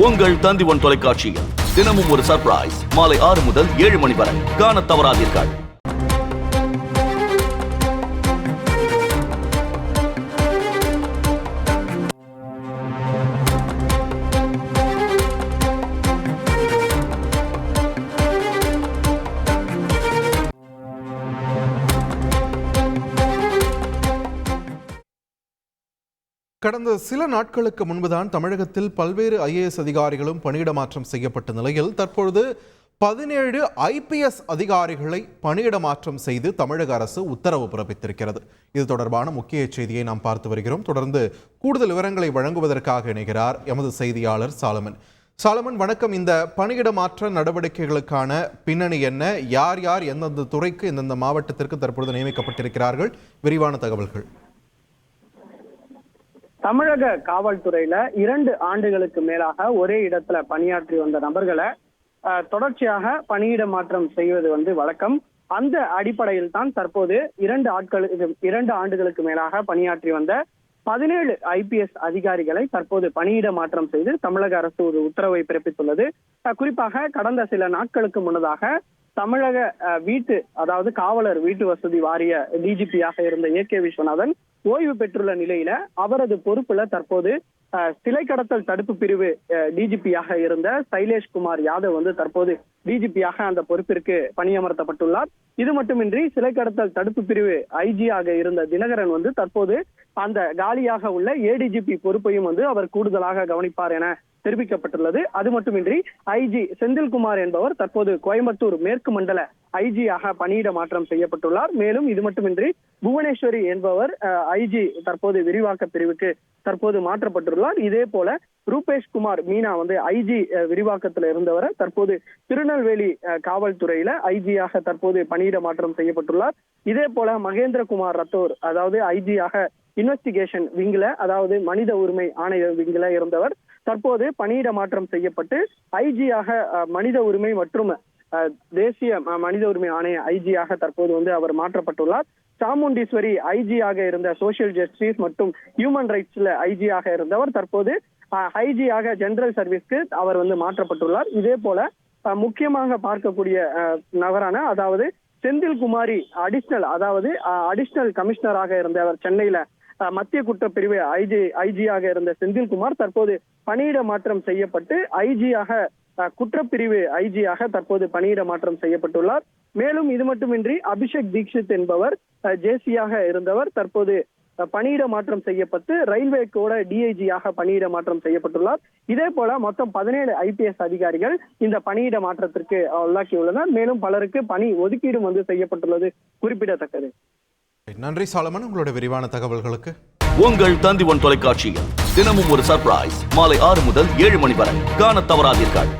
உங்கள் தந்திவன் தொலைக்காட்சியில் தினமும் ஒரு சர்ப்ரைஸ் மாலை 6 முதல் 7 மணி வரை காணத் தவறாதீர்கள். கடந்த சில நாட்களுக்கு முன்புதான் தமிழகத்தில் பல்வேறு IAS அதிகாரிகளும் பணியிட மாற்றம் செய்யப்பட்ட நிலையில் தற்பொழுது 17 IPS அதிகாரிகளை பணியிட மாற்றம் செய்து தமிழக அரசு உத்தரவு பிறப்பித்திருக்கிறது. இது தொடர்பான முக்கிய செய்தியை நாம் பார்த்து வருகிறோம். தொடர்ந்து கூடுதல் விவரங்களை வழங்குவதற்காக இணைகிறார் எமது செய்தியாளர் சாலமன். சாலமன், வணக்கம். இந்த பணியிட மாற்ற நடவடிக்கைகளுக்கான பின்னணி என்ன? யார் யார் எந்தெந்த துறைக்கு எந்தெந்த மாவட்டத்திற்கு தற்பொழுது நியமிக்கப்பட்டிருக்கிறார்கள்? விரிவான தகவல்கள். தமிழக காவல்துறையில 2 ஆண்டுகளுக்கு மேலாக ஒரே இடத்துல பணியாற்றி வந்த நபர்களை தொடர்ச்சியாக பணியிட மாற்றம் செய்வது வழக்கம். அந்த அடிப்படையில் தான் தற்போது 2 ஆண்டுகளுக்கு மேலாக பணியாற்றி வந்த 17 IPS அதிகாரிகளை தற்போது பணியிட மாற்றம் செய்து தமிழக அரசு ஒரு உத்தரவை பிறப்பித்துள்ளது. குறிப்பாக கடந்த சில நாட்களுக்கு முன்னதாக தமிழக காவலர் வீட்டு வசதி வாரிய DGP-யாக இருந்த AK விஸ்வநாதன் ஓய்வு பெற்றுள்ள நிலையில அவரது பொறுப்புல தற்போது சிலை கடத்தல் தடுப்பு பிரிவு DGP-யாக இருந்த சைலேஷ்குமார் யாதவ் தற்போது DGP-யாக அந்த பொறுப்பிற்கு பணியமர்த்தப்பட்டுள்ளார். இது மட்டுமின்றி சிலை கடத்தல் தடுப்பு பிரிவு IG-யாக இருந்த தினகரன் தற்போது அந்த காலியாக உள்ள ADGP பொறுப்பையும் அவர் கூடுதலாக கவனிப்பார் என தெரிவிக்கப்பட்டுள்ளது. அது மட்டுமின்றி IG செந்தில்குமார் என்பவர் தற்போது கோயம்புத்தூர் மேற்கு மண்டல IG-யாக பணியிட மாற்றம் செய்யப்பட்டுள்ளார். மேலும் இது மட்டுமின்றி புவனேஸ்வரி என்பவர் IG தற்போது விரிவாக்க பிரிவுக்கு தற்போது மாற்றப்பட்டுள்ளார். இதே போல ரூபேஷ் குமார் மீனா IG விரிவாக்கத்தில் இருந்தவர் தற்போது திருநெல்வேலி காவல்துறையில IG-யாக தற்போது பணியிட மாற்றம் செய்யப்பட்டுள்ளார். இதே போல மகேந்திரகுமார் ரத்தோர் IG-யாக இன்வெஸ்டிகேஷன் விங்கில மனித உரிமை ஆணைய விங்கில இருந்தவர் தற்போது பணியிட மாற்றம் செய்யப்பட்டு IG-யாக மனித உரிமை மற்றும் தேசிய மனித உரிமை ஆணைய IG-யாக தற்போது அவர் மாற்றப்பட்டுள்ளார். சாமுண்டீஸ்வரி IG-யாக இருந்த சோசியல் ஜஸ்டிஸ் மற்றும் ஹியூமன் ரைட்ஸ்ல IG-யாக இருந்தவர் தற்போது IG-யாக ஜெனரல் சர்வீஸ்க்கு அவர் மாற்றப்பட்டுள்ளார். இதே போல முக்கியமாக பார்க்கக்கூடிய நபரான செந்தில்குமாரி அடிஷனல் கமிஷனராக இருந்தவர் சென்னையில மத்திய குற்றப்பிரிவு IG-யாக இருந்த செந்தில்குமார் தற்போது பணியிட மாற்றம் செய்யப்பட்டு IG-யாக குற்றப்பிரிவு IG-யாக தற்போது பணியிட மாற்றம் செய்யப்பட்டுள்ளார். மேலும் இது மட்டுமின்றி அபிஷேக் தீக்ஷித் என்பவர் JC-யாக இருந்தவர் தற்போது பணியிட மாற்றம் செய்யப்பட்டு ரயில்வே கூட DIG-யாக பணியிட மாற்றம் செய்யப்பட்டுள்ளார். இதே போல மொத்தம் 17 IPS அதிகாரிகள் இந்த பணியிட மாற்றத்திற்கு உள்ளாக்கியுள்ளனர். மேலும் பலருக்கு பணி ஒதுக்கீடும் செய்யப்பட்டுள்ளது குறிப்பிடத்தக்கது. நன்றி சாலமன், உங்களுடைய விரிவான தகவல்களுக்கு. உங்கள் தந்திவன் தொலைக்காட்சியில் தினமும் ஒரு சர்ப்ரைஸ் மாலை 6 முதல் 7 மணி வரை காணத் தவறாதீர்கள்.